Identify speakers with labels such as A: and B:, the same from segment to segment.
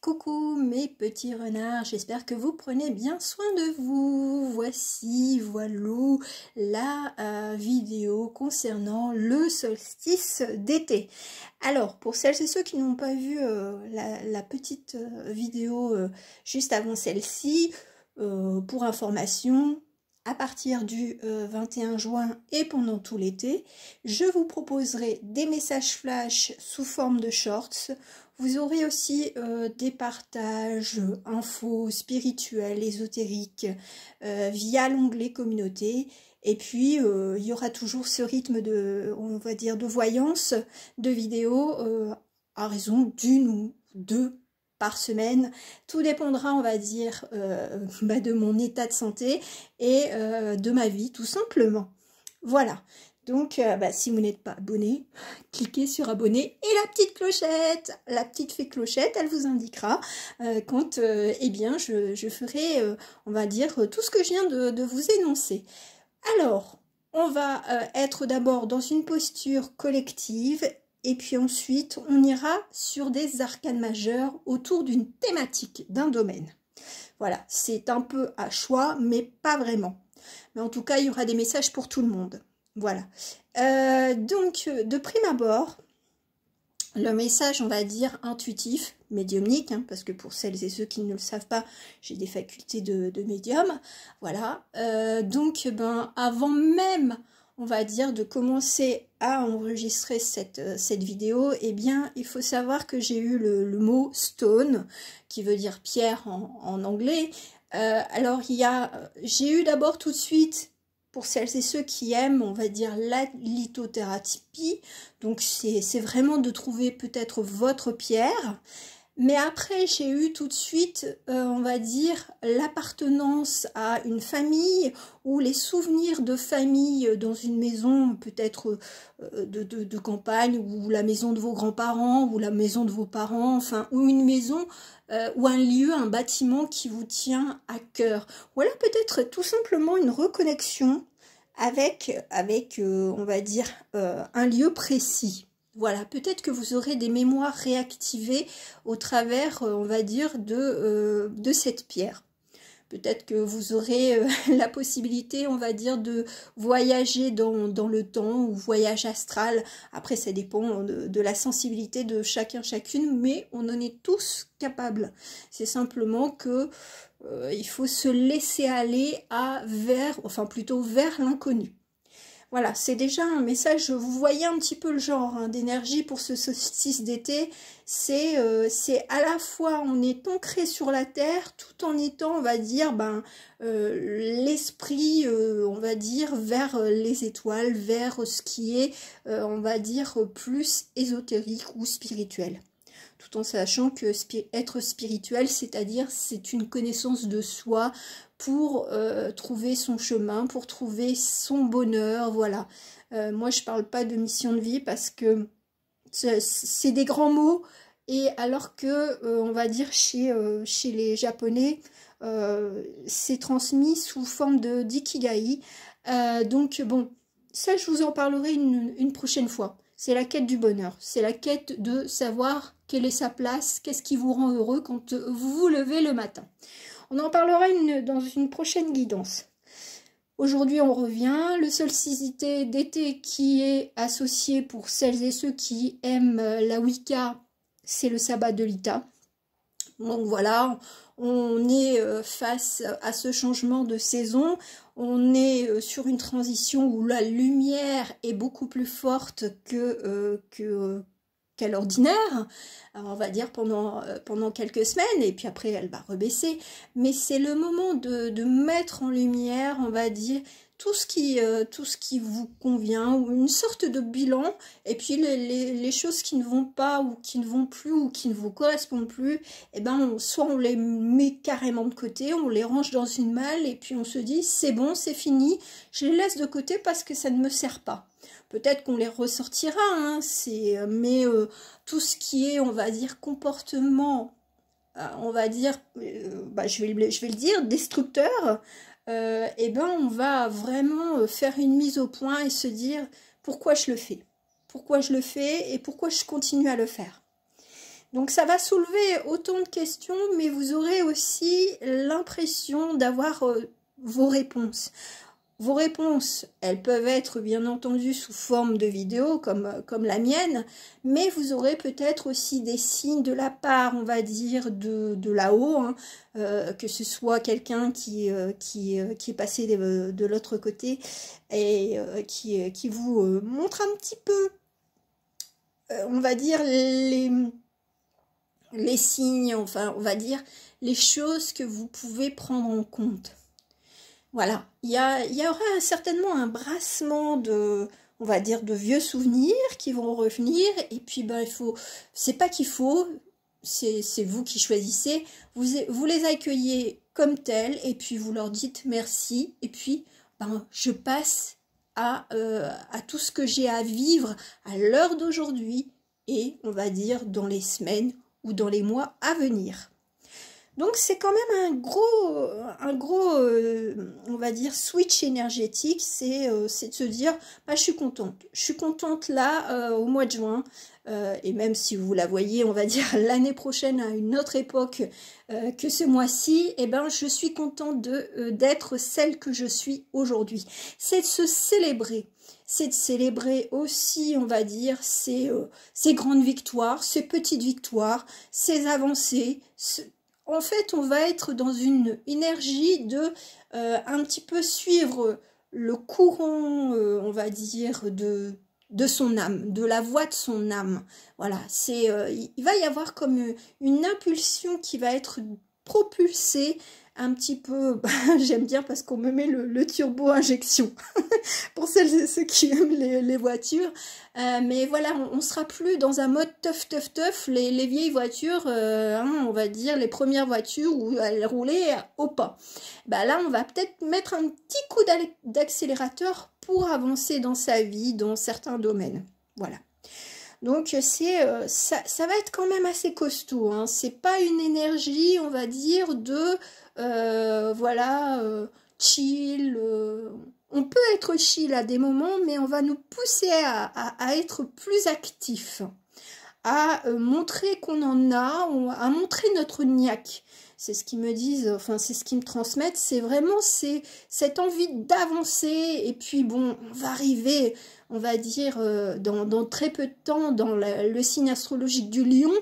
A: Coucou mes petits renards, j'espère que vous prenez bien soin de vous. Voici, voilou, la vidéo concernant le solstice d'été. Alors, pour celles et ceux qui n'ont pas vu la petite vidéo juste avant celle-ci, pour information, à partir du 21 juin et pendant tout l'été, je vous proposerai des messages flash sous forme de shorts. Vous aurez aussi des partages, infos spirituelles, ésotériques via l'onglet communauté. Et puis, il y aura toujours ce rythme de, on va dire, de voyance de vidéos à raison d'une ou deux par semaine. Tout dépendra, on va dire, de mon état de santé et de ma vie, tout simplement. Voilà. Donc, si vous n'êtes pas abonné, cliquez sur abonner et la petite clochette, la petite fée clochette, elle vous indiquera quand, je ferai, on va dire, tout ce que je viens de vous énoncer. Alors, on va être d'abord dans une posture collective et puis ensuite, on ira sur des arcanes majeures autour d'une thématique, d'un domaine. Voilà, c'est un peu à choix, mais pas vraiment. Mais en tout cas, il y aura des messages pour tout le monde. Voilà. Donc, de prime abord, le message, on va dire, intuitif, médiumnique, hein, parce que pour celles et ceux qui ne le savent pas, j'ai des facultés de médium. Voilà. Avant même, on va dire, de commencer à enregistrer cette vidéo, eh bien, il faut savoir que j'ai eu le mot stone, qui veut dire pierre en anglais. Alors, j'ai eu d'abord tout de suite, pour celles et ceux qui aiment, on va dire, la lithothérapie, donc c'est vraiment de trouver peut-être votre pierre. Mais après, j'ai eu tout de suite, on va dire, l'appartenance à une famille ou les souvenirs de famille dans une maison, peut-être de campagne, ou la maison de vos grands-parents, ou la maison de vos parents, enfin, ou une maison ou un lieu, un bâtiment qui vous tient à cœur. Voilà peut-être tout simplement une reconnexion avec on va dire, un lieu précis. Voilà, peut-être que vous aurez des mémoires réactivées au travers, on va dire, de cette pierre. Peut-être que vous aurez la possibilité, on va dire, de voyager dans le temps ou voyage astral. Après, ça dépend de la sensibilité de chacun, chacune, mais on en est tous capables. C'est simplement que il faut se laisser aller vers l'inconnu. Voilà, c'est déjà un message, vous voyez un petit peu le genre hein, d'énergie pour ce solstice d'été, c'est à la fois on est ancré sur la terre tout en étant, on va dire, l'esprit, on va dire, vers les étoiles, vers ce qui est, on va dire, plus ésotérique ou spirituel. Tout en sachant que être spirituel, c'est-à-dire c'est une connaissance de soi pour trouver son chemin, pour trouver son bonheur, voilà. Moi, je parle pas de mission de vie parce que c'est des grands mots, et alors que, on va dire, chez les Japonais, c'est transmis sous forme d'ikigai. Donc, bon, ça, je vous en parlerai une prochaine fois. C'est la quête du bonheur, c'est la quête de savoir quelle est sa place, qu'est-ce qui vous rend heureux quand vous vous levez le matin. On en parlera dans une prochaine guidance. Aujourd'hui, on revient. Le solstice d'été qui est associé pour celles et ceux qui aiment la Wicca, c'est le sabbat de Lita. Donc voilà, on est face à ce changement de saison. On est sur une transition où la lumière est beaucoup plus forte qu'à l'ordinaire, on va dire pendant quelques semaines, et puis après elle va rebaisser, mais c'est le moment de mettre en lumière, on va dire, tout ce qui vous convient, ou une sorte de bilan, et puis les choses qui ne vont pas, ou qui ne vont plus, ou qui ne vous correspondent plus, et soit on les met carrément de côté, on les range dans une malle, et puis on se dit c'est bon, c'est fini, je les laisse de côté parce que ça ne me sert pas. Peut-être qu'on les ressortira, hein, mais tout ce qui est, on va dire, comportement, on va dire, je vais le dire, destructeur, on va vraiment faire une mise au point et se dire pourquoi je le fais et pourquoi je continue à le faire. Donc ça va soulever autant de questions, mais vous aurez aussi l'impression d'avoir vos réponses. Vos réponses, elles peuvent être bien entendu sous forme de vidéo comme la mienne, mais vous aurez peut-être aussi des signes de la part, on va dire, de là-haut, hein, que ce soit quelqu'un qui est passé de l'autre côté et qui vous montre un petit peu, on va dire, les signes, enfin, on va dire, les choses que vous pouvez prendre en compte. Voilà, il y aura certainement un brassement de, on va dire, de vieux souvenirs qui vont revenir. Et puis, ben, c'est pas qu'il faut, c'est vous qui choisissez. Vous les accueillez comme tels et puis vous leur dites merci. Et puis, ben, je passe à tout ce que j'ai à vivre à l'heure d'aujourd'hui et, on va dire, dans les semaines ou dans les mois à venir. Donc c'est quand même un gros on va dire, switch énergétique, c'est de se dire, bah, je suis contente là, au mois de juin, et même si vous la voyez, on va dire, l'année prochaine à une autre époque que ce mois-ci, eh ben, je suis contente d'être celle que je suis aujourd'hui. C'est de se célébrer. C'est de célébrer aussi, on va dire, ces grandes victoires, ces petites victoires, ces avancées. En fait, on va être dans une énergie de un petit peu suivre le courant, on va dire, de son âme, de la voix de son âme. Voilà, il va y avoir comme une impulsion qui va être propulsée un petit peu, j'aime bien parce qu'on me met le turbo injection pour celles et ceux qui aiment les voitures, mais voilà, on sera plus dans un mode teuf, les vieilles voitures, hein, on va dire les premières voitures où elles roulaient au pas. Bah là, on va peut-être mettre un petit coup d'accélérateur pour avancer dans sa vie, dans certains domaines. Voilà. Donc ça va être quand même assez costaud, hein. C'est pas une énergie, on va dire, de voilà, chill. On peut être chill à des moments, mais on va nous pousser à être plus actifs, à montrer qu'on en a, à montrer notre niaque. C'est ce qu'ils me disent, enfin c'est ce qu'ils me transmettent, c'est vraiment cette envie d'avancer. Et puis bon, on va arriver, on va dire, dans très peu de temps, dans le signe astrologique du lion.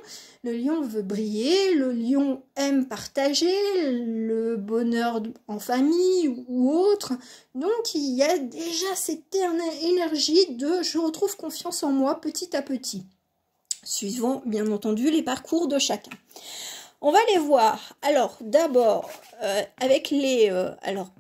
A: Le lion veut briller, le lion aime partager, le bonheur en famille ou autre. Donc il y a déjà cette énergie de « je retrouve confiance en moi petit à petit », suivant bien entendu les parcours de chacun. On va les voir. Alors, d'abord, avec les... alors,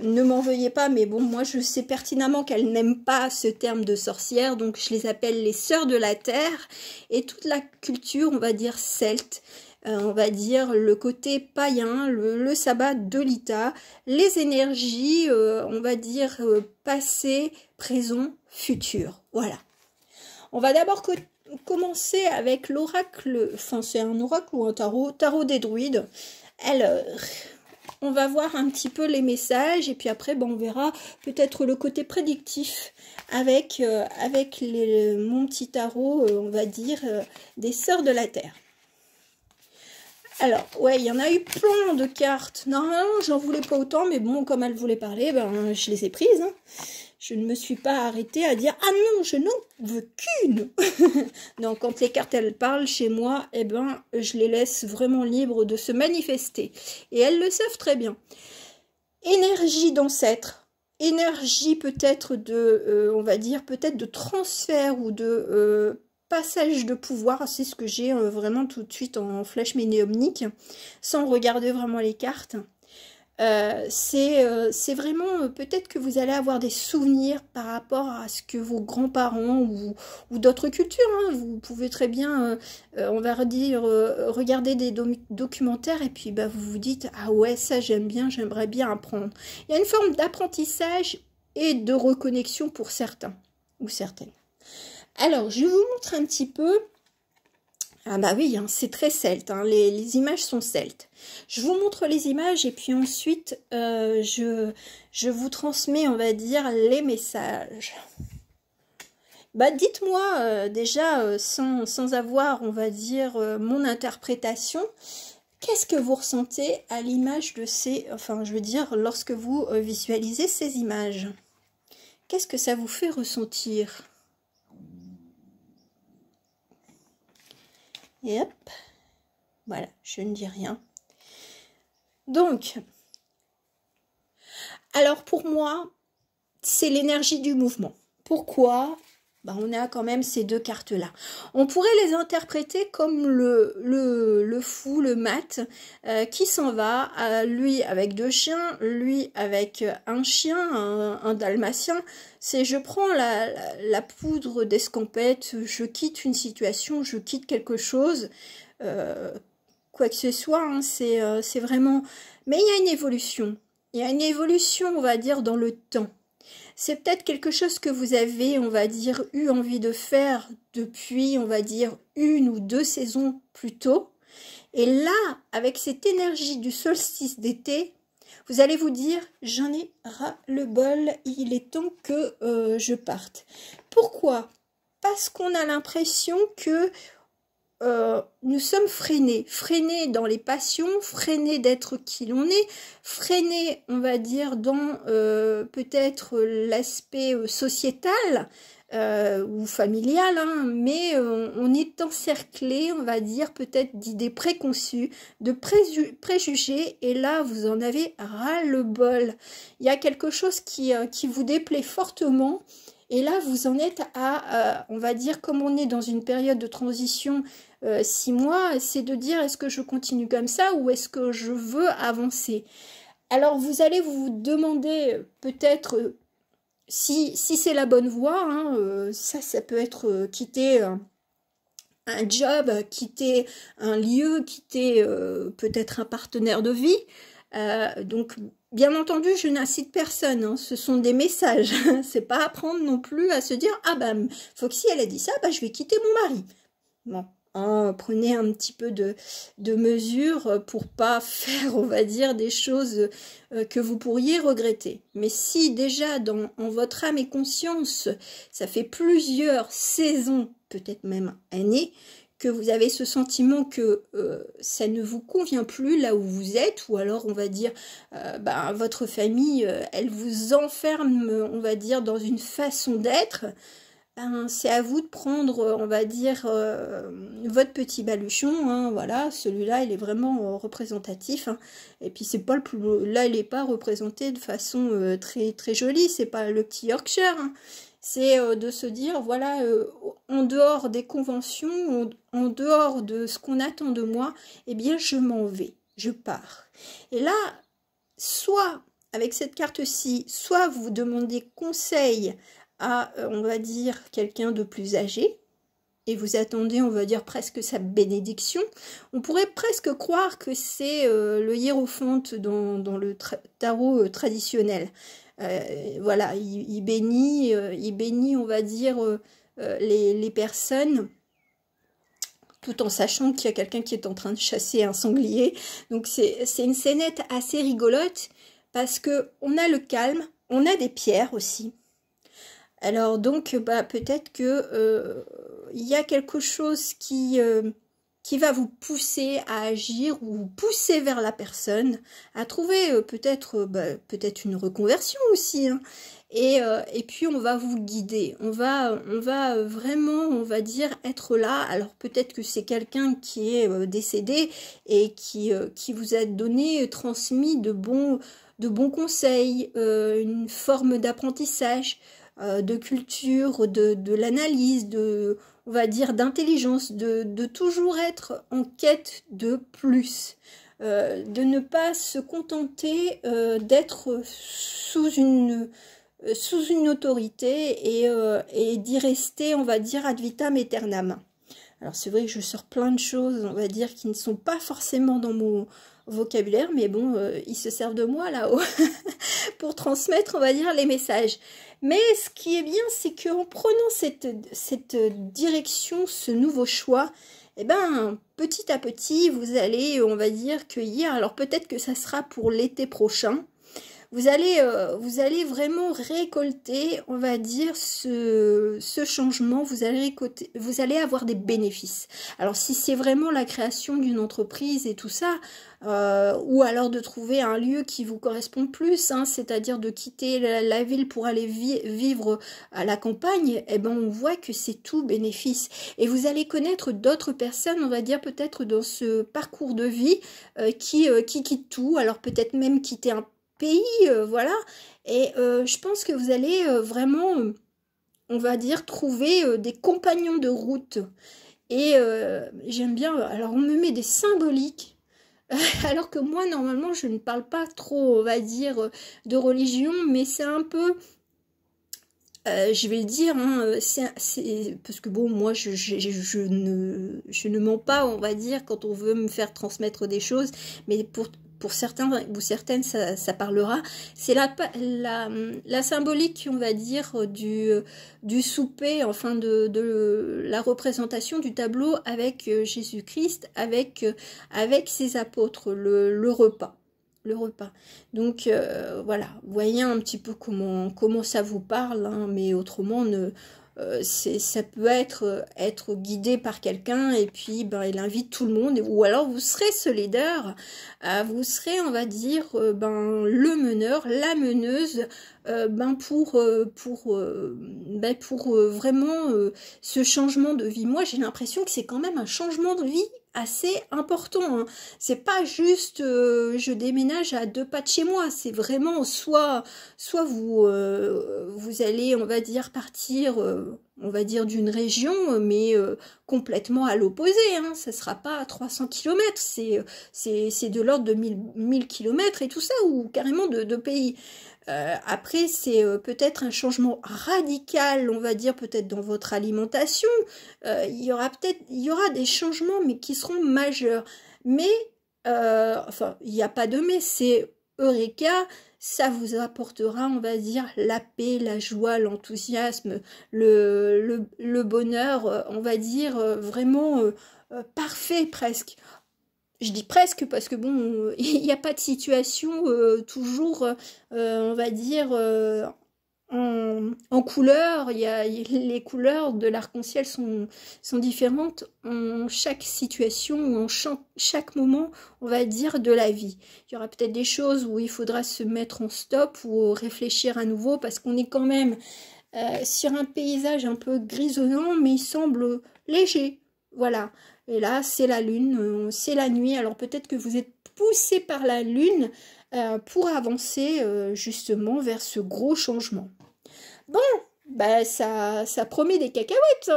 A: ne m'en veuillez pas, mais bon, moi, je sais pertinemment qu'elles n'aiment pas ce terme de sorcière, donc je les appelle les sœurs de la terre. Et toute la culture, on va dire, celte, on va dire le côté païen, le sabbat de l'Ita, les énergies, on va dire, passé, présent, futur. Voilà. On va d'abord commencer avec l'oracle, enfin c'est un oracle ou un tarot des druides. Alors, on va voir un petit peu les messages et puis après ben, on verra peut-être le côté prédictif avec mon petit tarot, on va dire, des sœurs de la terre. Alors, ouais, il y en a eu plein de cartes. Normalement, j'en voulais pas autant, mais bon, comme elle voulait parler, ben, je les ai prises, hein. Je ne me suis pas arrêtée à dire « Ah non, je n'en veux qu'une !» Donc, quand les cartes, elles parlent chez moi, eh ben, je les laisse vraiment libres de se manifester. Et elles le savent très bien. Énergie d'ancêtre, énergie peut-être de, on va dire, peut-être de transfert ou de passage de pouvoir. C'est ce que j'ai vraiment tout de suite en flèche médiumnique, sans regarder vraiment les cartes. C'est vraiment peut-être que vous allez avoir des souvenirs par rapport à ce que vos grands-parents ou d'autres cultures, hein, vous pouvez très bien, on va dire, regarder des documentaires et puis bah, vous vous dites « Ah ouais, ça j'aime bien, j'aimerais bien apprendre ». Il y a une forme d'apprentissage et de reconnexion pour certains ou certaines. Alors, je vous montre un petit peu. Ah bah oui, hein, c'est très celte, hein, les images sont celtes. Je vous montre les images et puis ensuite, je vous transmets, on va dire, les messages. Bah, dites-moi déjà, sans avoir, on va dire, mon interprétation, qu'est-ce que vous ressentez à l'image de ces, enfin, je veux dire, lorsque vous visualisez ces images? Qu'est-ce que ça vous fait ressentir? Et hop, voilà, je ne dis rien. Donc, alors pour moi, c'est l'énergie du mouvement. Pourquoi? Ben, on a quand même ces deux cartes-là. On pourrait les interpréter comme le fou, le mat, qui s'en va, lui avec deux chiens, lui avec un chien, un dalmatien. C'est je prends la poudre d'escampette, je quitte une situation, je quitte quelque chose, quoi que ce soit, hein, c'est vraiment... Mais il y a une évolution. Il y a une évolution, on va dire, dans le temps. C'est peut-être quelque chose que vous avez, on va dire, eu envie de faire depuis, on va dire, 1 ou 2 saisons plus tôt. Et là, avec cette énergie du solstice d'été, vous allez vous dire, j'en ai ras-le-bol, il est temps que je parte. Pourquoi? Parce qu'on a l'impression que nous sommes freinés dans les passions, freinés d'être qui l'on est, freinés, on va dire, dans peut-être l'aspect sociétal ou familial, hein, mais on est encerclé, on va dire, peut-être d'idées préconçues, de préjugés, et là, vous en avez ras-le-bol. Il y a quelque chose qui vous déplaît fortement. Et là, vous en êtes à, on va dire, comme on est dans une période de transition 6 mois, c'est de dire est-ce que je continue comme ça ou est-ce que je veux avancer? Alors, vous allez vous demander peut-être si c'est la bonne voie, hein, ça peut être quitter un job, quitter un lieu, quitter peut-être un partenaire de vie. Donc, bien entendu, je n'incite personne, hein, ce sont des messages. C'est pas apprendre non plus à se dire « Ah bah, Foxy, elle a dit ça, bah je vais quitter mon mari. » Bon, hein, prenez un petit peu de mesure pour pas faire, on va dire, des choses que vous pourriez regretter. Mais si déjà, en votre âme et conscience, ça fait plusieurs saisons, peut-être même années, que vous avez ce sentiment que ça ne vous convient plus là où vous êtes, ou alors on va dire votre famille, elle vous enferme, on va dire, dans une façon d'être, c'est à vous de prendre, on va dire, votre petit baluchon, hein, voilà, celui-là il est vraiment représentatif, hein, et puis c'est pas le plus, là il n'est pas représenté de façon très, très jolie, c'est pas le petit Yorkshire, hein. C'est de se dire, voilà, en dehors des conventions, en dehors de ce qu'on attend de moi, eh bien, je m'en vais, je pars. Et là, soit, avec cette carte-ci, soit vous demandez conseil à, on va dire, quelqu'un de plus âgé, et vous attendez, on va dire, presque sa bénédiction. On pourrait presque croire que c'est le hiérophante dans le tarot traditionnel. Voilà, il bénit, on va dire, les personnes, tout en sachant qu'il y a quelqu'un qui est en train de chasser un sanglier. Donc c'est une scénette assez rigolote, parce que on a le calme, on a des pierres aussi. Alors donc, peut-être que il y a quelque chose qui va vous pousser à agir ou vous pousser vers la personne, à trouver peut-être une reconversion aussi, hein. Et puis on va vous guider, on va vraiment, on va dire, être là. Alors peut-être que c'est quelqu'un qui est décédé et qui vous a donné, transmis de bons conseils, une forme d'apprentissage, de culture, de l'analyse, on va dire, d'intelligence, de toujours être en quête de plus, de ne pas se contenter d'être sous une autorité et d'y rester, on va dire, ad vitam aeternam. Alors c'est vrai que je sors plein de choses, on va dire, qui ne sont pas forcément dans mon vocabulaire, mais bon, ils se servent de moi là-haut pour transmettre, on va dire, les messages. Mais ce qui est bien, c'est qu'en prenant cette direction, ce nouveau choix, eh ben, petit à petit, vous allez, on va dire, cueillir. Alors peut-être que ça sera pour l'été prochain. vous allez vraiment récolter, on va dire, ce changement, vous allez avoir des bénéfices. Alors si c'est vraiment la création d'une entreprise et tout ça, ou alors de trouver un lieu qui vous correspond plus, hein, c'est-à-dire de quitter la ville pour aller vivre à la campagne, eh ben on voit que c'est tout bénéfice. Et vous allez connaître d'autres personnes, on va dire peut-être dans ce parcours de vie, qui quittent tout, alors peut-être même quitter un pays, voilà. Et je pense que vous allez vraiment, on va dire, trouver des compagnons de route. Et j'aime bien, alors on me met des symboliques, alors que moi, normalement, je ne parle pas trop, on va dire, de religion, mais c'est un peu, je vais le dire, hein, parce que bon, moi, je ne mens pas, on va dire, quand on veut me faire transmettre des choses, mais pour certains ou certaines, ça parlera. C'est la symbolique, on va dire, du souper, enfin de la représentation du tableau avec Jésus-Christ, avec ses apôtres, le repas. Le repas. Donc voilà, voyez un petit peu comment ça vous parle, hein, mais autrement, ça peut être guidé par quelqu'un et puis ben, il invite tout le monde, ou alors vous serez ce leader, vous serez, on va dire, ben, le meneur, la meneuse, ben, pour vraiment ce changement de vie. Moi j'ai l'impression que c'est quand même un changement de vie assez important, hein. C'est pas juste je déménage à 2 pas de chez moi, c'est vraiment soit vous allez, on va dire, partir on va dire d'une région, mais complètement à l'opposé, hein. Ça sera pas à 300 km, c'est de l'ordre de 1000 km et tout ça, ou carrément de pays. Après, c'est peut-être un changement radical, on va dire, peut-être dans votre alimentation. Il y aura des changements, mais qui seront majeurs. Mais, enfin, il n'y a pas de mais, c'est Eureka, ça vous apportera, on va dire, la paix, la joie, l'enthousiasme, le bonheur, on va dire, vraiment parfait presque. Je dis presque parce que bon, il n'y a pas de situation toujours, on va dire, en couleur. Les couleurs de l'arc-en-ciel sont différentes en chaque situation ou en chaque moment, on va dire, de la vie. Il y aura peut-être des choses où il faudra se mettre en stop ou réfléchir à nouveau parce qu'on est quand même sur un paysage un peu grisonnant, mais il semble léger. Voilà. Et là, c'est la lune, c'est la nuit. Alors peut-être que vous êtes poussé par la lune pour avancer justement vers ce gros changement. Bon, bah ça promet des cacahuètes.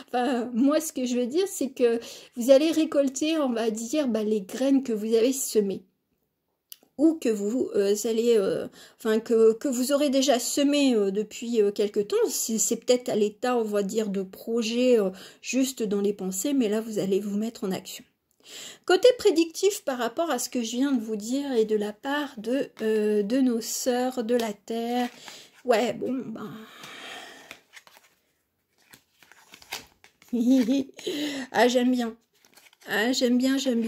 A: Enfin, moi, ce que je veux dire, c'est que vous allez récolter, on va dire, bah, les graines que vous avez semées. Ou que vous allez, enfin que vous aurez déjà semé depuis quelque temps. C'est peut-être à l'état, on va dire, de projet juste dans les pensées, mais là vous allez vous mettre en action. Côté prédictif par rapport à ce que je viens de vous dire et de la part de nos sœurs de la Terre, ouais, bon, ben... ah, j'aime bien. Ah, j'aime bien. J'aime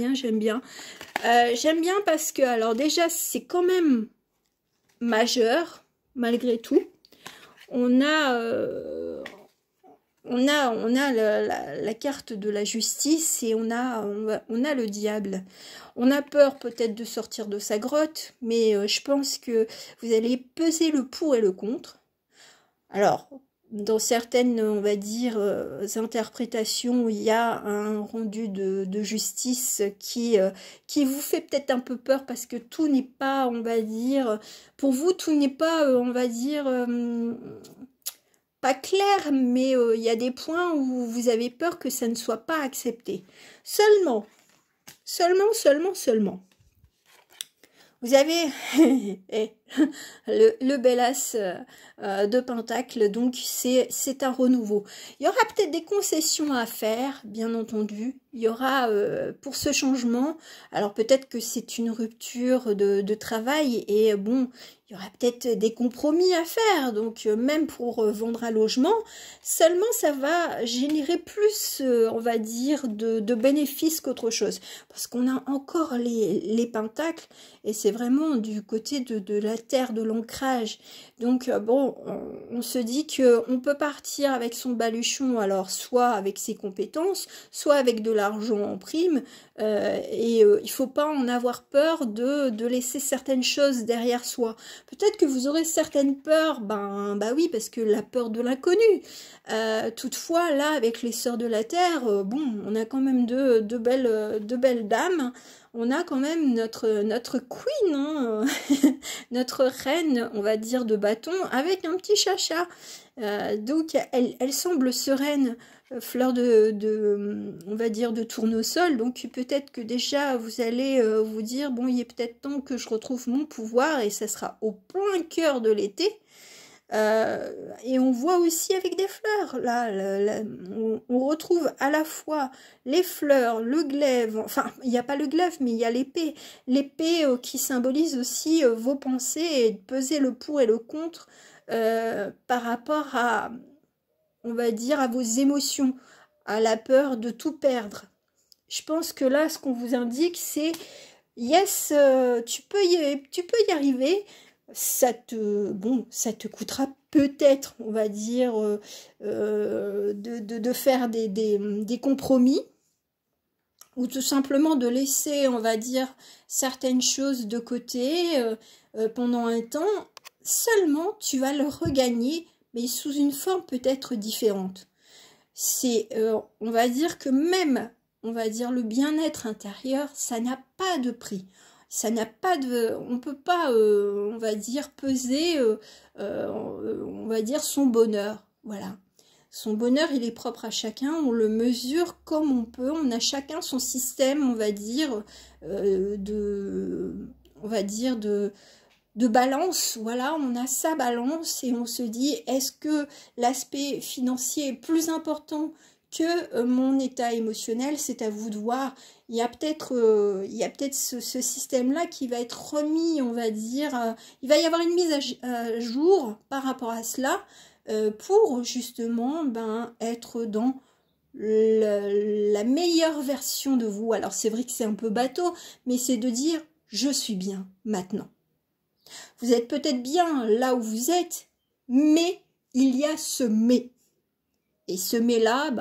A: bien parce que, alors déjà, c'est quand même majeur, malgré tout. On a la carte de la justice et on a le diable. On a peur peut-être de sortir de sa grotte, mais je pense que vous allez peser le pour et le contre. Alors, dans certaines, on va dire, interprétations, il y a un rendu de justice qui vous fait peut-être un peu peur parce que tout n'est pas, on va dire, pour vous, tout n'est pas, on va dire, pas clair, mais il y a des points où vous avez peur que ça ne soit pas accepté. Seulement, vous avez, le bel as de Pentacle, donc c'est un renouveau. Il y aura peut-être des concessions à faire, bien entendu. Il y aura pour ce changement, alors peut-être que c'est une rupture de travail et bon, il y aura peut-être des compromis à faire, donc même pour vendre un logement, seulement ça va générer plus, on va dire, de bénéfices qu'autre chose. Parce qu'on a encore les pentacles, et c'est vraiment du côté de la terre, de l'ancrage. Donc bon, on se dit qu'on peut partir avec son baluchon, alors soit avec ses compétences, soit avec de l'argent en prime, et il faut pas en avoir peur de laisser certaines choses derrière soi. Peut-être que vous aurez certaines peurs, bah oui, parce que la peur de l'inconnu. Toutefois, là, avec les Sœurs de la Terre, bon, on a quand même de belles dames. On a quand même notre queen, hein, notre reine, on va dire, de bâton, avec un petit chacha. Donc, elle semble sereine, fleur on va dire, de tournesol. Donc, peut-être que déjà, vous allez vous dire, bon, il est peut-être temps que je retrouve mon pouvoir, et ça sera au plein cœur de l'été. Et on voit aussi avec des fleurs, là, on retrouve à la fois les fleurs, le glaive, enfin, il n'y a pas le glaive, mais il y a l'épée qui symbolise aussi vos pensées et de peser le pour et le contre par rapport à, on va dire, à vos émotions, à la peur de tout perdre. Je pense que là, ce qu'on vous indique, c'est, yes, tu peux y arriver. Ça te coûtera peut-être, on va dire, de faire des compromis, ou tout simplement de laisser, on va dire, certaines choses de côté pendant un temps. Seulement, tu vas le regagner, mais sous une forme peut-être différente. C'est, on va dire que même, on va dire, le bien-être intérieur, ça n'a pas de prix. Ça n'a pas de, on peut pas, on va dire, peser, on va dire, son bonheur. Voilà. Son bonheur, il est propre à chacun, on le mesure comme on peut, on a chacun son système, on va dire, de balance. Voilà, on a sa balance et on se dit, est-ce que l'aspect financier est plus important que mon état émotionnel? C'est à vous de voir. Il y a peut-être ce système-là qui va être remis, on va dire, il va y avoir une mise à jour par rapport à cela pour justement être dans la meilleure version de vous. Alors c'est vrai que c'est un peu bateau, mais c'est de dire je suis bien maintenant. Vous êtes peut-être bien là où vous êtes, mais il y a ce mais. Et ce mais-là,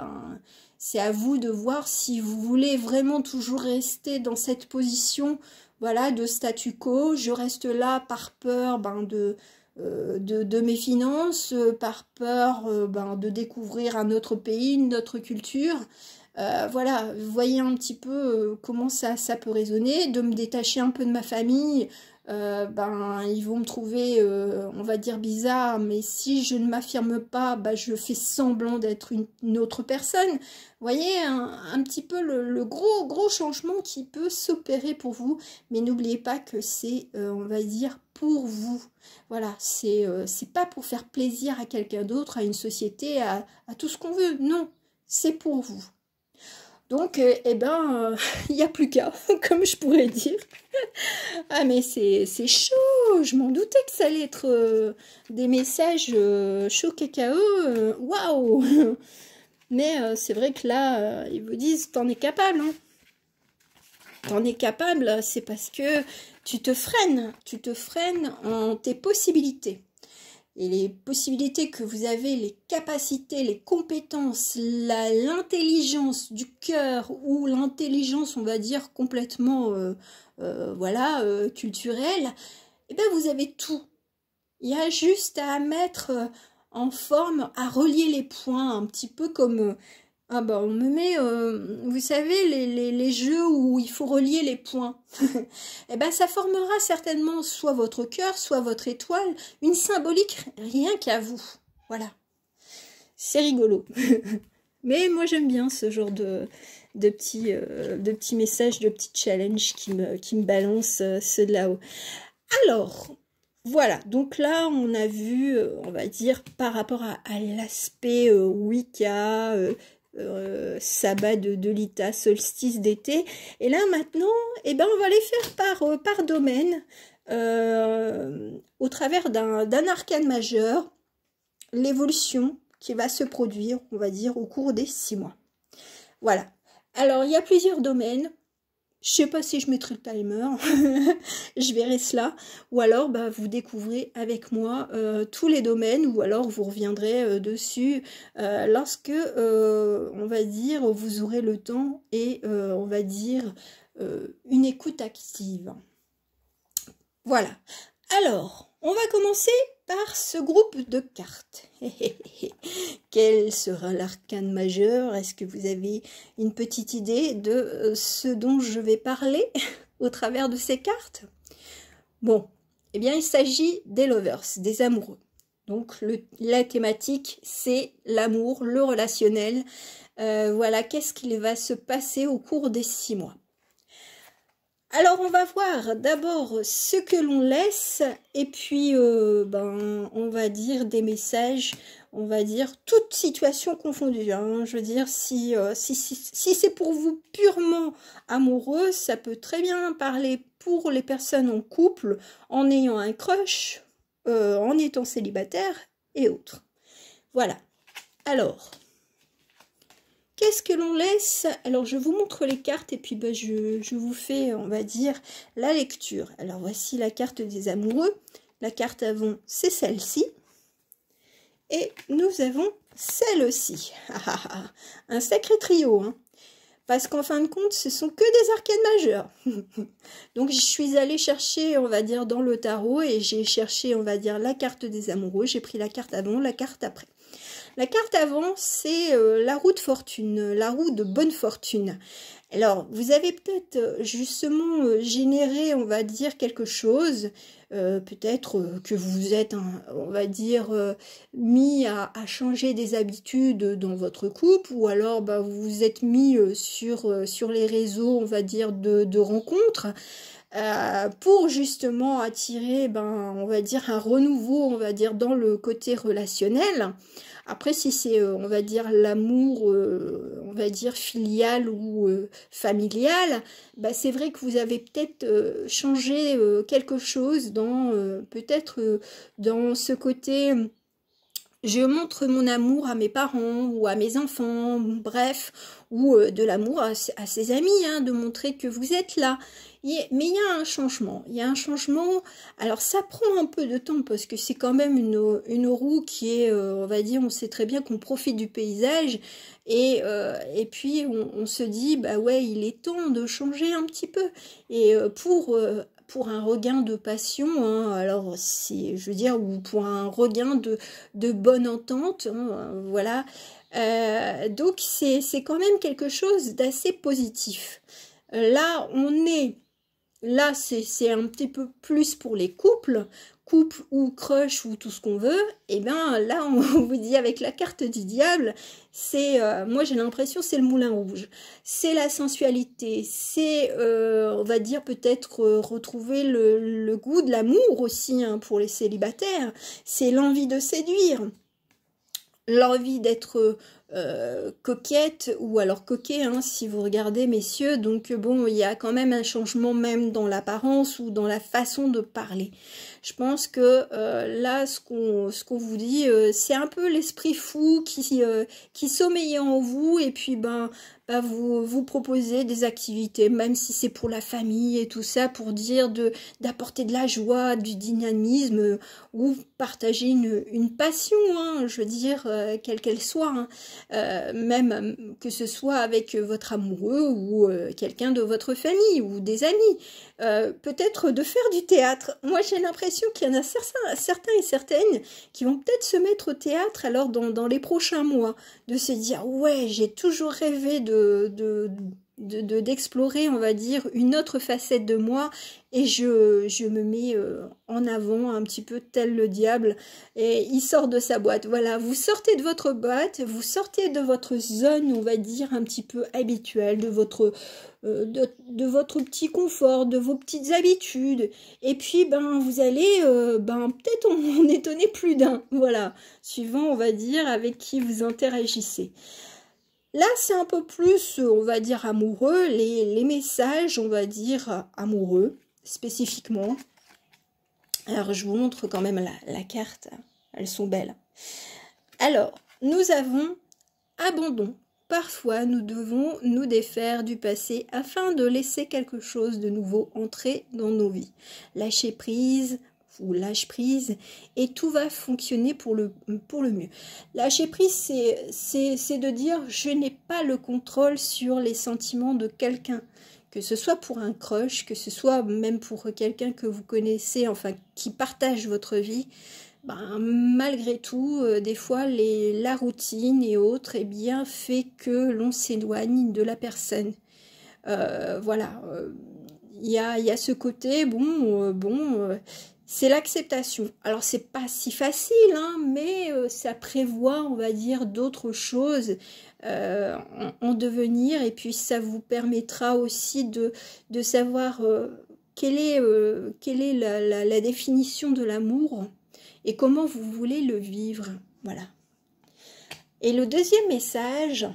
A: c'est à vous de voir si vous voulez vraiment toujours rester dans cette position, voilà, de statu quo. Je reste là par peur de mes finances, par peur de découvrir un autre pays, une autre culture. Voilà, vous voyez un petit peu comment ça peut résonner, de me détacher un peu de ma famille. Ils vont me trouver, on va dire, bizarre, mais si je ne m'affirme pas, je fais semblant d'être une autre personne. Vous voyez, un petit peu le gros changement qui peut s'opérer pour vous, mais n'oubliez pas que c'est, on va dire, pour vous. Voilà, c'est pas pour faire plaisir à quelqu'un d'autre, à une société, à tout ce qu'on veut, non, c'est pour vous. Donc, il n'y a plus qu'à, comme je pourrais dire. Ah, mais c'est chaud, je m'en doutais que ça allait être des messages chaud cacao, waouh. Mais c'est vrai que là, ils vous disent, t'en es capable, hein. T'en es capable, c'est parce que tu te freines en tes possibilités. Et les possibilités que vous avez, les capacités, les compétences, l'intelligence du cœur ou l'intelligence, on va dire, complètement culturelle, eh bien vous avez tout. Il y a juste à mettre en forme, à relier les points, un petit peu comme... on me met, vous savez, les jeux où il faut relier les points. Eh bien, ça formera certainement soit votre cœur, soit votre étoile, une symbolique rien qu'à vous. Voilà. C'est rigolo. Mais moi, j'aime bien ce genre de petits messages, de petits challenges qui me balancent ceux de là-haut. Alors, Voilà, donc là on a vu, on va dire, par rapport à l'aspect Wicca, sabbat de Lita, solstice d'été. Et là maintenant, eh ben, on va les faire par domaine, au travers d'un arcane majeur, l'évolution qui va se produire, on va dire, au cours des 6 mois. Voilà. Alors, il y a plusieurs domaines. Je sais pas si je mettrai le timer, je verrai cela, ou alors bah, vous découvrez avec moi tous les domaines, ou alors vous reviendrez dessus lorsque, on va dire, vous aurez le temps et, on va dire, une écoute active. Voilà. Alors, on va commencer par ce groupe de cartes. Quel sera l'arcane majeur? Est-ce que vous avez une petite idée de ce dont je vais parler au travers de ces cartes? Bon, eh bien, il s'agit des lovers, des amoureux. Donc, la thématique, c'est l'amour, le relationnel. Voilà, qu'est-ce qu'il va se passer au cours des 6 mois? Alors, on va voir d'abord ce que l'on laisse, et puis, ben, on va dire des messages, on va dire toute situation confondue. Hein. Je veux dire, si c'est pour vous purement amoureux, ça peut très bien parler pour les personnes en couple, en ayant un crush, en étant célibataire et autres. Voilà. Alors... qu'est-ce que l'on laisse? Alors, je vous montre les cartes et puis ben, je vous fais, on va dire, la lecture. Alors, voici la carte des amoureux. La carte avant, c'est celle-ci. Et nous avons celle-ci. Un sacré trio, hein. Parce qu'en fin de compte, ce sont que des arcanes majeurs. Donc, je suis allée chercher, on va dire, dans le tarot et j'ai cherché, on va dire, la carte des amoureux. J'ai pris la carte avant, la carte après. La carte avant, c'est la roue de fortune, la roue de bonne fortune. Alors, vous avez peut-être justement généré, on va dire, quelque chose. Peut-être que vous êtes, on va dire, mis à changer des habitudes dans votre couple. Ou alors, bah, vous vous êtes mis sur les réseaux, on va dire, de rencontres. Pour justement attirer, ben, on va dire, un renouveau, on va dire, dans le côté relationnel. Après, si c'est, on va dire, l'amour, on va dire, filial ou familial, bah, c'est vrai que vous avez peut-être changé quelque chose dans, peut-être, dans ce côté... je montre mon amour à mes parents ou à mes enfants, bref, ou de l'amour à ses amis, hein, de montrer que vous êtes là. Mais il y a un changement, alors ça prend un peu de temps parce que c'est quand même une roue qui est, on va dire, on sait très bien qu'on profite du paysage et puis on se dit, bah ouais, il est temps de changer un petit peu. Et pour un regain de passion, hein, alors si je veux dire, ou pour un regain de bonne entente, hein, voilà. Donc c'est quand même quelque chose d'assez positif. Là, c'est un petit peu plus pour les couples ou crush ou tout ce qu'on veut. Et bien là, on vous dit avec la carte du diable, c'est, moi j'ai l'impression, c'est le moulin rouge. C'est la sensualité, c'est, on va dire peut-être retrouver le goût de l'amour aussi, hein, pour les célibataires. C'est l'envie de séduire, l'envie d'être coquette ou alors coquet, hein, si vous regardez, messieurs. Donc bon, il y a quand même un changement même dans l'apparence ou dans la façon de parler. Je pense que là, ce qu'on vous dit, c'est un peu l'esprit fou qui sommeillait en vous et puis ben vous proposez des activités, même si c'est pour la famille et tout ça, pour dire d'apporter de la joie, du dynamisme, ou partager une passion, hein, je veux dire, quelle qu'elle soit, hein, même que ce soit avec votre amoureux ou quelqu'un de votre famille ou des amis. Peut-être de faire du théâtre. Moi, j'ai l'impression qu'il y en a certains et certaines qui vont peut-être se mettre au théâtre alors dans les prochains mois, de se dire, ouais, j'ai toujours rêvé d'explorer, on va dire, une autre facette de moi, et je me mets en avant un petit peu tel le diable, et il sort de sa boîte. Voilà, vous sortez de votre boîte, vous sortez de votre zone, on va dire, un petit peu habituelle, de votre petit confort, de vos petites habitudes, et puis ben vous allez peut-être en étonner plus d'un, voilà, suivant, on va dire, avec qui vous interagissez. Là, c'est un peu plus, on va dire, amoureux, les messages, on va dire, amoureux, spécifiquement. Alors, je vous montre quand même la carte, elles sont belles. Alors, nous avons abandon. Parfois, nous devons nous défaire du passé afin de laisser quelque chose de nouveau entrer dans nos vies. Lâcher prise, ou lâche prise, et tout va fonctionner pour le mieux. Lâcher prise, c'est de dire je n'ai pas le contrôle sur les sentiments de quelqu'un, que ce soit pour un crush, que ce soit même pour quelqu'un que vous connaissez, enfin qui partage votre vie. Ben, malgré tout, des fois la routine et autres, eh bien, fait que l'on s'éloigne de la personne. Voilà, il y a ce côté, c'est l'acceptation. Alors, c'est pas si facile, hein, mais ça prévoit, on va dire, d'autres choses en devenir. Et puis, ça vous permettra aussi de savoir quelle est la définition de l'amour et comment vous voulez le vivre. Voilà. Et le deuxième message,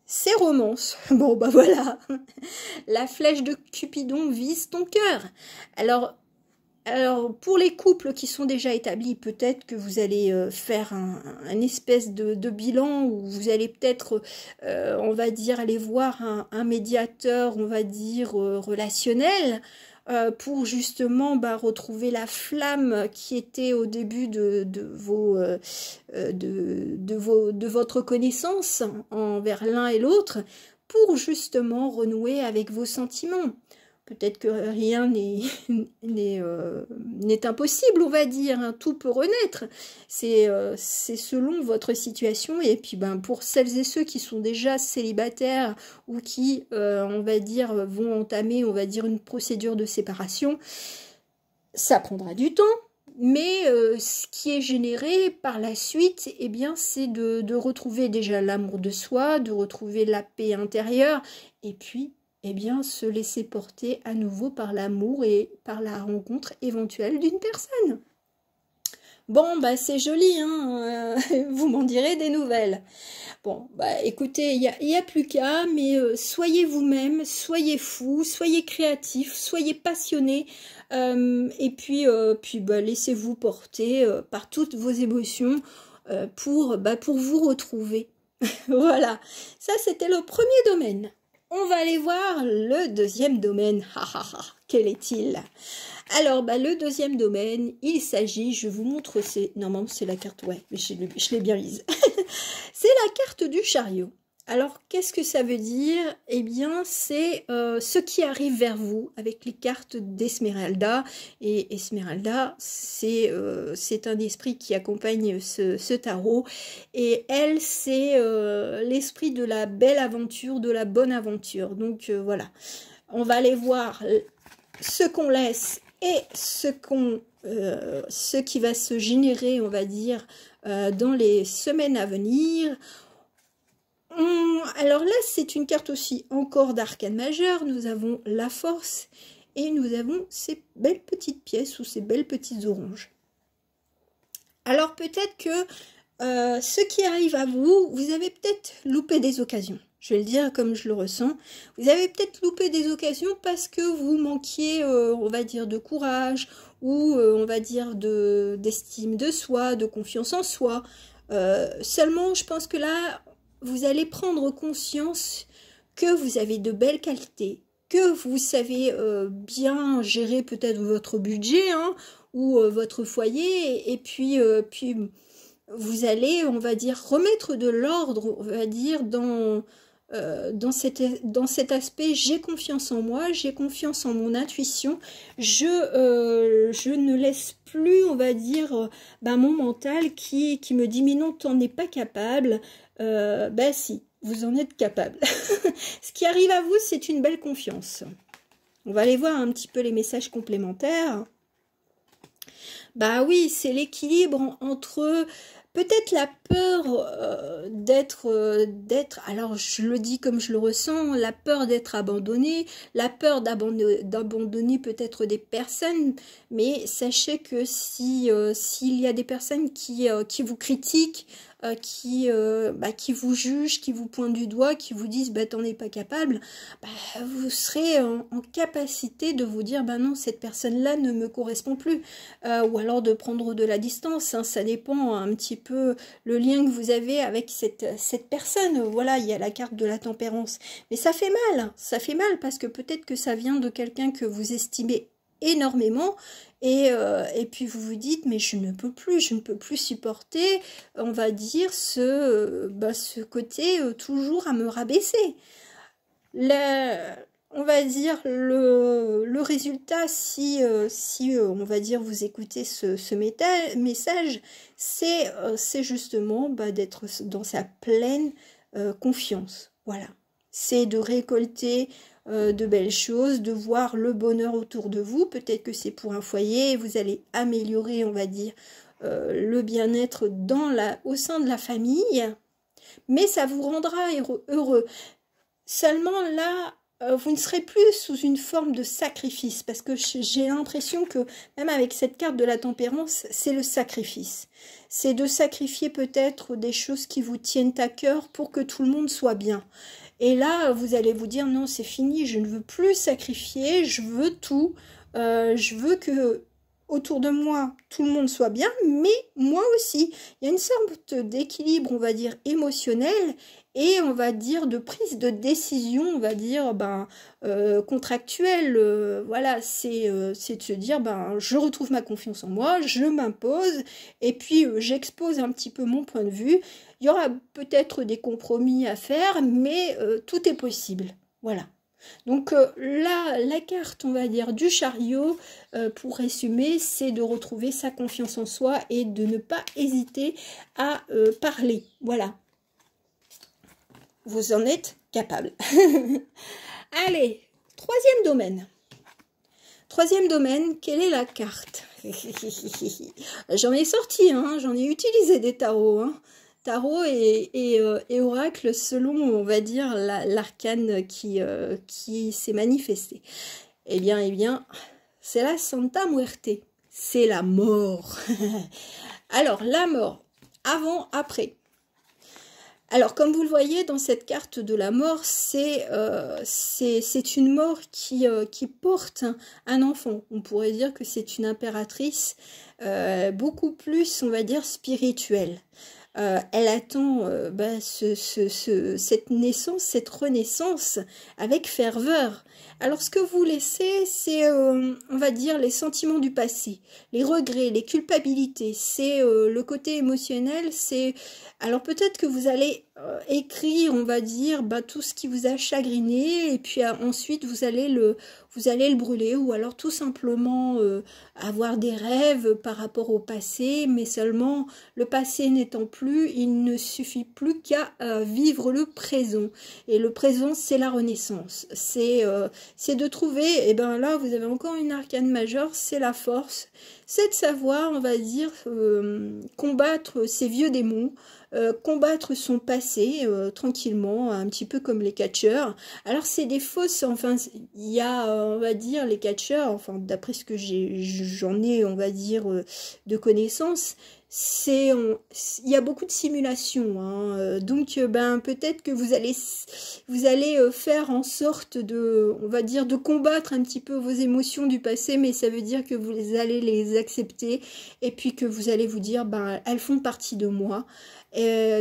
A: c'est romance. Bon, bah voilà. La flèche de Cupidon vise ton cœur. Alors, pour les couples qui sont déjà établis, peut-être que vous allez faire un espèce de bilan où vous allez peut-être, on va dire, aller voir un médiateur, on va dire, relationnel, pour justement retrouver la flamme qui était au début de votre connaissance envers l'un et l'autre, pour justement renouer avec vos sentiments. Peut-être que rien n'est impossible, on va dire, hein. Tout peut renaître. C'est selon votre situation. Et puis pour celles et ceux qui sont déjà célibataires ou qui, on va dire, vont entamer, on va dire, une procédure de séparation, ça prendra du temps. Mais ce qui est généré par la suite, eh bien, c'est de retrouver déjà l'amour de soi, de retrouver la paix intérieure, et puis eh bien, se laisser porter à nouveau par l'amour et par la rencontre éventuelle d'une personne. Bon, c'est joli, hein, vous m'en direz des nouvelles. Bon, écoutez, il y a plus qu'à, mais soyez vous-même, soyez fous, soyez créatifs, soyez passionnés, et puis laissez-vous porter par toutes vos émotions pour vous retrouver. Voilà, ça c'était le premier domaine. On va aller voir le deuxième domaine. Quel est-il? Alors, le deuxième domaine, il s'agit, je vous montre, normalement c'est la carte, ouais, mais je l'ai bien mise. C'est la carte du chariot. Alors, qu'est-ce que ça veut dire? Eh bien, c'est ce qui arrive vers vous avec les cartes d'Esmeralda. Et Esmeralda, c'est un esprit qui accompagne ce tarot. Et elle, c'est l'esprit de la belle aventure, de la bonne aventure. Donc, voilà. On va aller voir ce qu'on laisse et ce qui va se générer, on va dire, dans les semaines à venir. Alors là, c'est une carte aussi encore d'arcane majeur. Nous avons la force et nous avons ces belles petites pièces ou ces belles petites oranges. Alors peut-être que ce qui arrive à vous, vous avez peut-être loupé des occasions. Je vais le dire comme je le ressens. Vous avez peut-être loupé des occasions parce que vous manquiez, on va dire, de courage ou on va dire d'estime de soi, de confiance en soi. Seulement, je pense que là, vous allez prendre conscience que vous avez de belles qualités, que vous savez bien gérer peut-être votre budget, hein, ou votre foyer, et puis vous allez, on va dire, remettre de l'ordre, on va dire, dans cet aspect. J'ai confiance en moi, j'ai confiance en mon intuition, je ne laisse plus, on va dire, mon mental qui me dit mais non, t'en es pas capable. Si, vous en êtes capable. Ce qui arrive à vous, c'est une belle confiance. On va aller voir un petit peu les messages complémentaires. Bah oui, c'est l'équilibre entre peut-être la peur d'être, alors je le dis comme je le ressens, la peur d'être abandonné, la peur d'abandonner peut-être des personnes, mais sachez que si s'il y a des personnes qui vous critiquent, qui vous jugent, qui vous pointent du doigt, qui vous disent bah t'en es pas capable, bah, vous serez en capacité de vous dire bah non, cette personne-là ne me correspond plus, ou alors de prendre de la distance, hein, ça dépend un petit peu le lien que vous avez avec cette personne. Voilà, il y a la carte de la tempérance, mais ça fait mal parce que peut-être que ça vient de quelqu'un que vous estimez énormément et puis vous vous dites mais je ne peux plus supporter, on va dire ce côté toujours à me rabaisser. On va dire le résultat si on va dire vous écoutez ce message, c'est justement d'être dans sa pleine confiance. Voilà, c'est de récolter de belles choses, de voir le bonheur autour de vous. Peut-être que c'est pour un foyer, vous allez améliorer, on va dire, le bien-être au sein de la famille, mais ça vous rendra heureux. Seulement là, vous ne serez plus sous une forme de sacrifice, parce que j'ai l'impression que même avec cette carte de la tempérance, c'est le sacrifice. C'est de sacrifier peut-être des choses qui vous tiennent à cœur pour que tout le monde soit bien. Et là, vous allez vous dire, non, c'est fini, je ne veux plus sacrifier, je veux tout. Je veux que autour de moi, tout le monde soit bien, mais moi aussi. Il y a une sorte d'équilibre, on va dire, émotionnel, et on va dire de prise de décision, on va dire contractuelle. Voilà, c'est de se dire je retrouve ma confiance en moi, je m'impose et puis j'expose un petit peu mon point de vue. Il y aura peut-être des compromis à faire, mais tout est possible. Voilà. Donc là, la carte, on va dire, du chariot, pour résumer, c'est de retrouver sa confiance en soi et de ne pas hésiter à parler. Voilà. Vous en êtes capable. Allez, troisième domaine. Troisième domaine, quelle est la carte? J'en ai sorti, hein, j'en ai utilisé des tarots. Hein. Tarot et oracle selon, on va dire, l'arcane qui s'est manifesté. Eh bien, c'est la Santa Muerte. C'est la mort. Alors, la mort, avant, après. Alors, comme vous le voyez dans cette carte de la mort, c'est une mort qui porte un enfant. On pourrait dire que c'est une impératrice beaucoup plus, on va dire, spirituelle. Elle attend cette naissance, cette renaissance avec ferveur. Alors ce que vous laissez, c'est, on va dire, les sentiments du passé, les regrets, les culpabilités, c'est le côté émotionnel, c'est... Alors peut-être que vous allez écrire, on va dire, tout ce qui vous a chagriné, et puis ensuite vous allez le brûler, ou alors tout simplement avoir des rêves par rapport au passé, mais seulement le passé n'étant plus, il ne suffit plus qu'à vivre le présent. Et le présent, c'est la renaissance. C'est de trouver, et ben là, vous avez encore une arcane majeure, c'est la force. C'est de savoir, on va dire, combattre ces vieux démons, combattre son passé tranquillement, un petit peu comme les catcheurs. Alors c'est des fausses, enfin il y a on va dire les catcheurs, enfin d'après ce que j'en ai on va dire de connaissances, il y a beaucoup de simulations, hein. Donc peut-être que vous allez faire en sorte de, on va dire, de combattre un petit peu vos émotions du passé, mais ça veut dire que vous allez les accepter et puis que vous allez vous dire elles font partie de moi.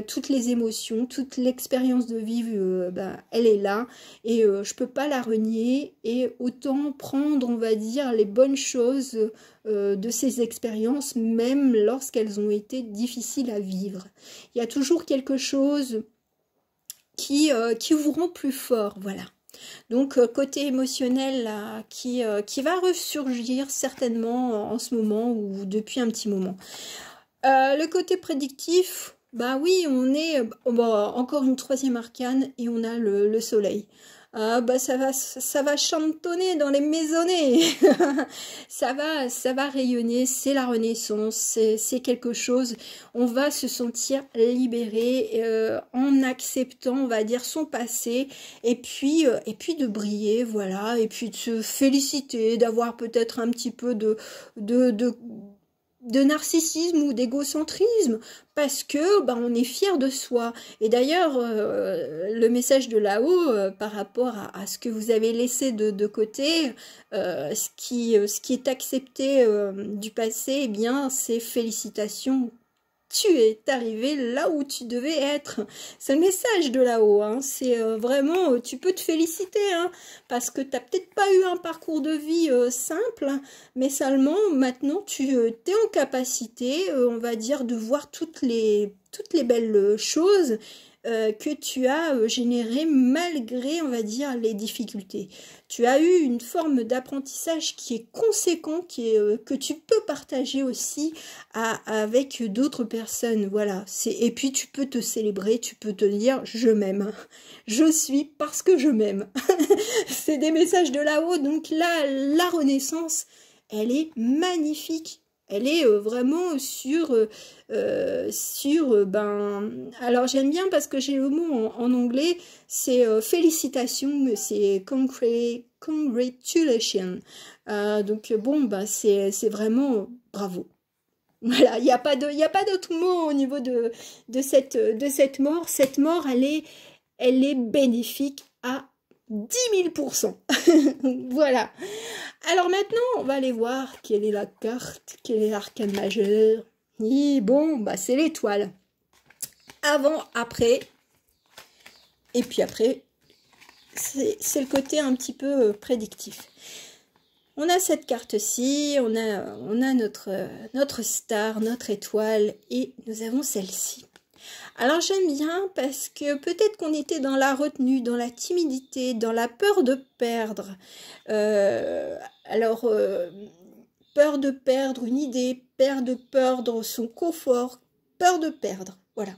A: Toutes les émotions, toute l'expérience de vivre, elle est là et je peux pas la renier, et autant prendre, on va dire, les bonnes choses de ces expériences, même lorsqu'elles ont été difficiles à vivre. Il y a toujours quelque chose qui vous rend plus fort, voilà. Donc côté émotionnel là, qui va ressurgir certainement en ce moment ou depuis un petit moment. Le côté prédictif, Bah oui, on est bon, encore une troisième arcane et on a le soleil. Ah bah ça va chantonner dans les maisonnées. Ça va rayonner, c'est la renaissance, c'est quelque chose. On va se sentir libéré en acceptant, on va dire, son passé et puis de briller, voilà, et puis de se féliciter, d'avoir peut-être un petit peu de, de de narcissisme ou d'égocentrisme parce que bah, on est fier de soi. Et d'ailleurs, le message de là-haut par rapport à ce que vous avez laissé de côté, ce qui est accepté du passé, eh bien, c'est félicitations. Tu es arrivé là où tu devais être. C'est le message de là-haut. Hein. C'est vraiment, tu peux te féliciter, hein, parce que tu n'as peut-être pas eu un parcours de vie simple, mais seulement maintenant tu es en capacité, on va dire, de voir toutes les belles choses que tu as générées malgré, on va dire, les difficultés. Tu as eu une forme d'apprentissage qui est conséquent, que tu peux partager aussi avec d'autres personnes. Voilà. Et puis tu peux te célébrer, tu peux te dire « je m'aime ». Je suis parce que je m'aime. C'est des messages de là-haut. Donc là, la renaissance, elle est magnifique. Elle est vraiment ben, alors j'aime bien parce que j'ai le mot en anglais, c'est félicitations, c'est congratulations. Donc bon, ben, c'est vraiment bravo. Voilà, il n'y a pas d'autre mot au niveau de cette mort. Cette mort, elle est bénéfique à 10 000%. Voilà. Alors maintenant, on va aller voir quelle est la carte, quel est l'arcane majeur. Et bon, bah c'est l'étoile. Avant, après. Et puis après, c'est le côté un petit peu prédictif. On a cette carte-ci, on a notre star, notre étoile, et nous avons celle-ci. Alors j'aime bien parce que peut-être qu'on était dans la retenue, dans la timidité, dans la peur de perdre. Peur de perdre une idée, peur de perdre son confort, peur de perdre, voilà.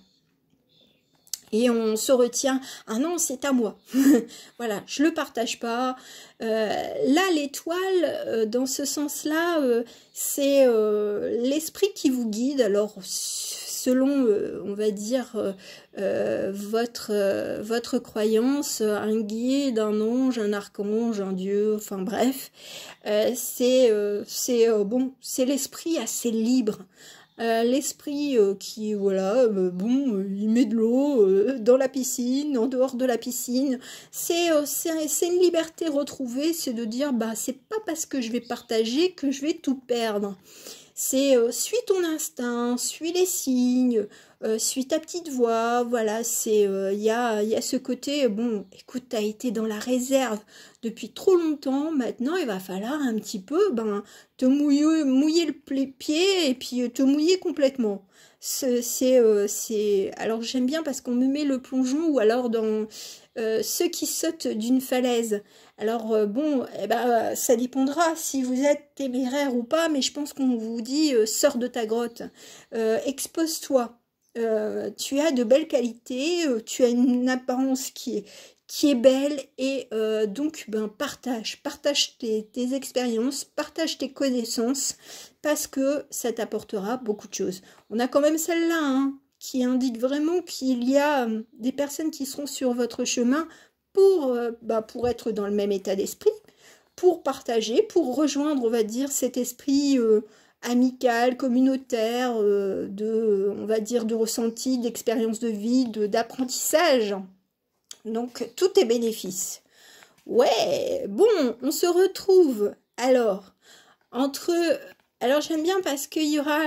A: Et on se retient, ah non, c'est à moi. Voilà, je le partage pas. Là, l'étoile, dans ce sens-là, c'est l'esprit qui vous guide. Alors, selon, on va dire, votre croyance, un guide, un ange, un archange, un dieu, enfin bref, c'est l'esprit assez libre. L'esprit qui, voilà, bon, il met de l'eau dans la piscine, en dehors de la piscine. C'est une liberté retrouvée, c'est de dire, bah, c'est pas parce que je vais partager que je vais tout perdre. C'est suis ton instinct, suis les signes, suis ta petite voix, voilà, c'est il y a ce côté, bon, écoute, tu as été dans la réserve depuis trop longtemps, maintenant il va falloir un petit peu te mouiller le pied et puis te mouiller complètement. Alors j'aime bien parce qu'on me met le plongeon ou alors dans ceux qui sautent d'une falaise. Alors bon, eh ben, ça dépendra si vous êtes téméraire ou pas, mais je pense qu'on vous dit sors de ta grotte, expose-toi. Tu as de belles qualités, tu as une apparence qui est belle et donc ben, partage tes expériences, partage tes connaissances parce que ça t'apportera beaucoup de choses. On a quand même celle-là hein, qui indique vraiment qu'il y a des personnes qui seront sur votre chemin pour être dans le même état d'esprit, pour partager, pour rejoindre, on va dire, cet esprit amical, communautaire, on va dire, de ressenti, d'expérience de vie, d'apprentissage. Donc, tout est bénéfice. Ouais, bon, on se retrouve alors alors j'aime bien parce qu'il y aura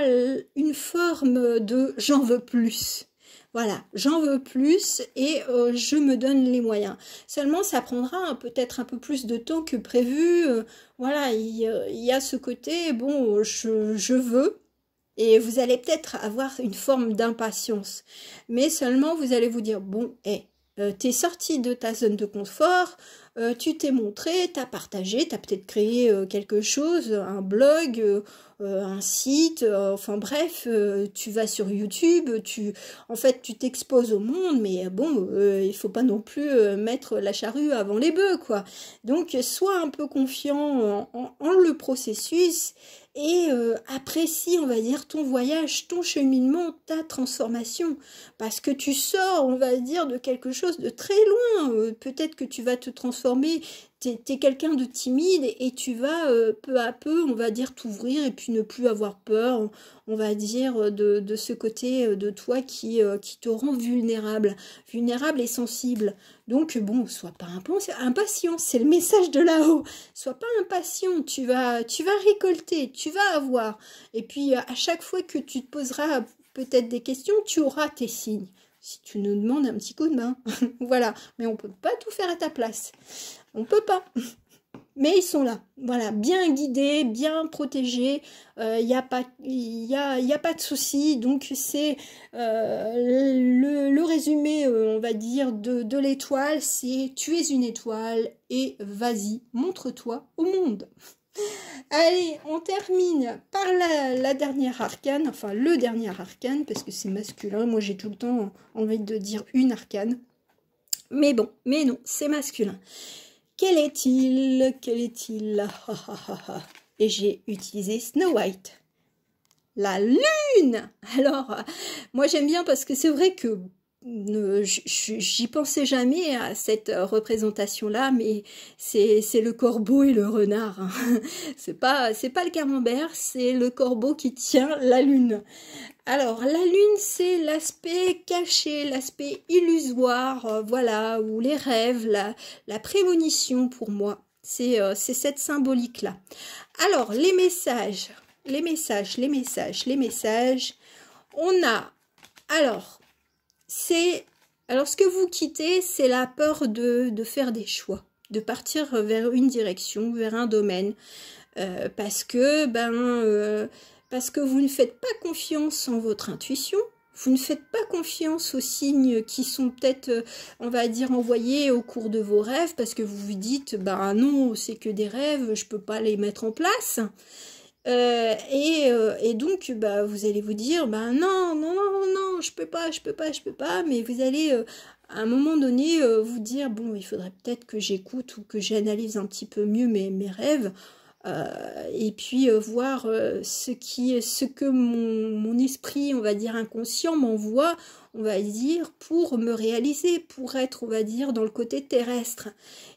A: une forme de j'en veux plus. Voilà, j'en veux plus et je me donne les moyens. Seulement, ça prendra peut-être un peu plus de temps que prévu. Voilà, il y a ce côté, bon, je veux. Et vous allez peut-être avoir une forme d'impatience. Mais seulement, vous allez vous dire, bon, t'es sorti de ta zone de confort, tu t'es montré, tu as partagé, tu as peut-être créé quelque chose, un blog, un site, enfin bref, tu vas sur YouTube, en fait tu t'exposes au monde, mais bon, il faut pas non plus mettre la charrue avant les bœufs, quoi. Donc sois un peu confiant en le processus et apprécie, on va dire, ton voyage, ton cheminement, ta transformation, parce que tu sors, on va dire, de quelque chose de très loin. Peut-être que tu vas te transformer, t'es quelqu'un de timide et tu vas peu à peu, on va dire, t'ouvrir et puis ne plus avoir peur, on va dire, de ce côté de toi qui te rend vulnérable et sensible. Donc bon, sois pas impatient, c'est le message de là-haut. Sois pas impatient, tu vas récolter, tu vas avoir. Et puis à chaque fois que tu te poseras peut-être des questions, tu auras tes signes. Si tu nous demandes un petit coup de main, voilà. Mais on peut pas tout faire à ta place. On peut pas. Mais ils sont là, voilà, bien guidés, bien protégés, il n'y a pas de souci. Donc c'est le résumé, on va dire, de l'étoile, c'est tu es une étoile et vas-y, montre-toi au monde. Allez, on termine par la dernière arcane, enfin le dernier arcane, parce que c'est masculin, moi j'ai tout le temps envie de dire une arcane. Mais bon, mais non, c'est masculin. Quel est-il? Quel est-il? Et j'ai utilisé Snow White. La lune! Alors, moi j'aime bien parce que c'est vrai que j'y pensais jamais à cette représentation-là, mais c'est le corbeau et le renard. Hein. C'est pas le camembert, c'est le corbeau qui tient la lune. Alors, la lune, c'est l'aspect caché, l'aspect illusoire, voilà, ou les rêves, la prémonition pour moi. C'est cette symbolique-là. Alors, les messages. On a, alors, ce que vous quittez, c'est la peur de faire des choix, de partir vers une direction, vers un domaine, parce que vous ne faites pas confiance en votre intuition, vous ne faites pas confiance aux signes qui sont peut-être, on va dire, envoyés au cours de vos rêves, parce que vous vous dites, non, c'est que des rêves, je ne peux pas les mettre en place. Et donc, vous allez vous dire, non, je peux pas, mais vous allez, à un moment donné, vous dire, bon, il faudrait peut-être que j'écoute ou que j'analyse un petit peu mieux mes rêves, et puis voir ce que mon esprit, on va dire, inconscient m'envoie, on va dire, pour me réaliser, pour être, on va dire, dans le côté terrestre.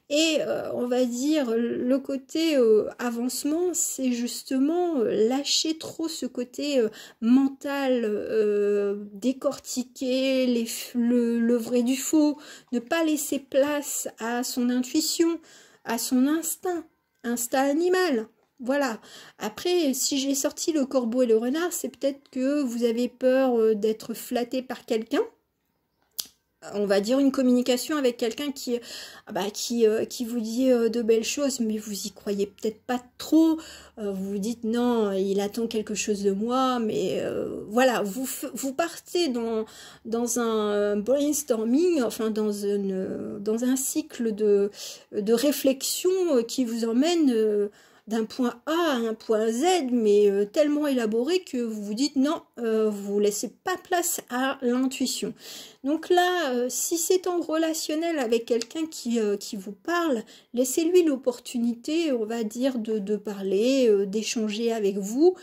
A: Et on va dire, le côté avancement, c'est justement lâcher trop ce côté mental, décortiquer le vrai du faux, ne pas laisser place à son intuition, à son instinct animal. Voilà. Après, si j'ai sorti le corbeau et le renard, c'est peut-être que vous avez peur d'être flatté par quelqu'un. On va dire une communication avec quelqu'un qui vous dit de belles choses, mais vous y croyez peut-être pas trop. Vous vous dites non, il attend quelque chose de moi, mais voilà, vous partez dans un brainstorming, enfin dans un cycle de réflexion qui vous emmène d'un point A à un point Z, mais tellement élaboré que vous vous dites non, vous ne laissez pas place à l'intuition. Donc là, si c'est en relationnel avec quelqu'un qui vous parle, laissez-lui l'opportunité, on va dire, de parler, d'échanger avec vous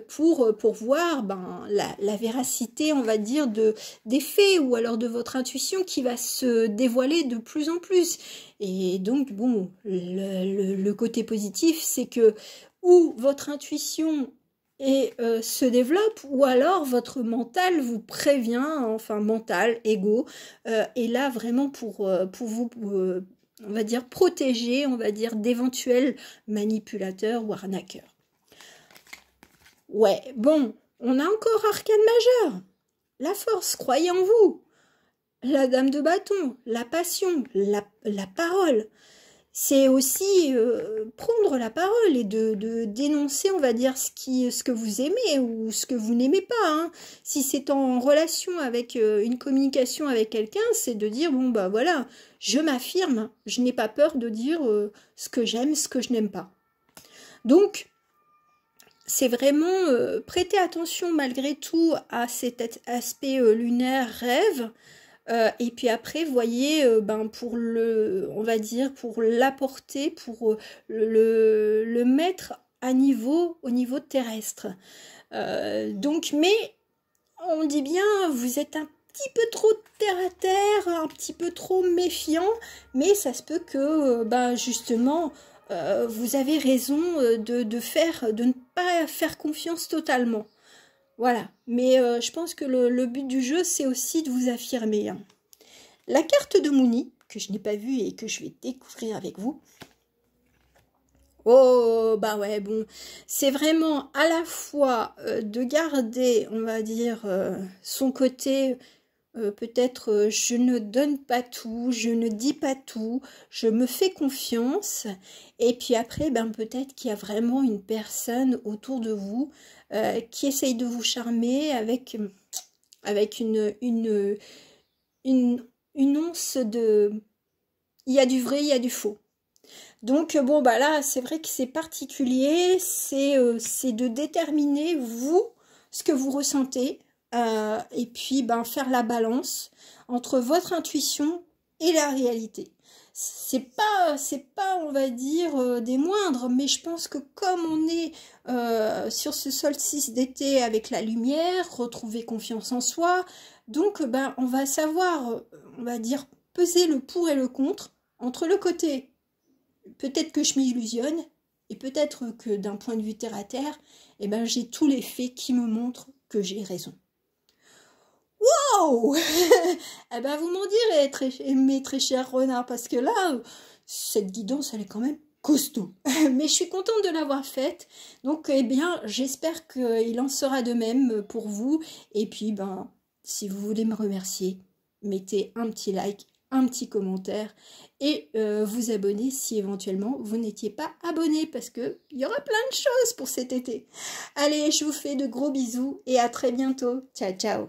A: pour voir la véracité, on va dire, des faits ou alors de votre intuition qui va se dévoiler de plus en plus. Et donc, bon, le côté positif, c'est que ou votre intuition se développe, ou alors votre mental vous prévient, enfin mental, ego, est là vraiment pour vous, on va dire, protéger, on va dire, d'éventuels manipulateurs ou arnaqueurs. Ouais, bon, on a encore arcane majeur. La force, croyez en vous. La dame de bâton, la passion, la parole. C'est aussi prendre la parole et de dénoncer, on va dire, ce que vous aimez ou ce que vous n'aimez pas. Hein. Si c'est en relation avec une communication avec quelqu'un, c'est de dire, bon, voilà, je m'affirme, je n'ai pas peur de dire ce que j'aime, ce que je n'aime pas. Donc, c'est vraiment prêter attention malgré tout à cet aspect lunaire rêve. Et puis après, voyez, pour on va dire, pour l'apporter, pour le mettre au niveau terrestre. Donc, mais on dit bien, vous êtes un petit peu trop terre à terre, un petit peu trop méfiant, mais ça se peut que, justement, vous avez raison de ne pas faire confiance totalement. Voilà, mais je pense que le but du jeu, c'est aussi de vous affirmer. Hein. La carte de Mooni, que je n'ai pas vue et que je vais découvrir avec vous. Oh, bah ouais, bon, c'est vraiment à la fois de garder, on va dire, son côté, peut-être, je ne donne pas tout, je ne dis pas tout, je me fais confiance, et puis après, peut-être qu'il y a vraiment une personne autour de vous qui essaye de vous charmer avec une once de... Il y a du vrai, il y a du faux. Donc, bon, là, c'est vrai que c'est particulier, c'est de déterminer, vous, ce que vous ressentez, et puis, faire la balance entre votre intuition et la réalité. C'est pas, on va dire, des moindres, mais je pense que comme on est sur ce solstice d'été avec la lumière, retrouver confiance en soi, donc, on va savoir, on va dire, peser le pour et le contre entre le côté peut-être que je m'illusionne, et peut-être que d'un point de vue terre à terre, j'ai tous les faits qui me montrent que j'ai raison. Wow. Vous m'en direz, mes très chers renards, parce que là, cette guidance, elle est quand même costaud. Mais je suis contente de l'avoir faite. Donc, j'espère qu'il en sera de même pour vous. Et puis, si vous voulez me remercier, mettez un petit like, un petit commentaire et vous abonner si éventuellement vous n'étiez pas abonné parce qu'il y aura plein de choses pour cet été. Allez, je vous fais de gros bisous et à très bientôt. Ciao, ciao.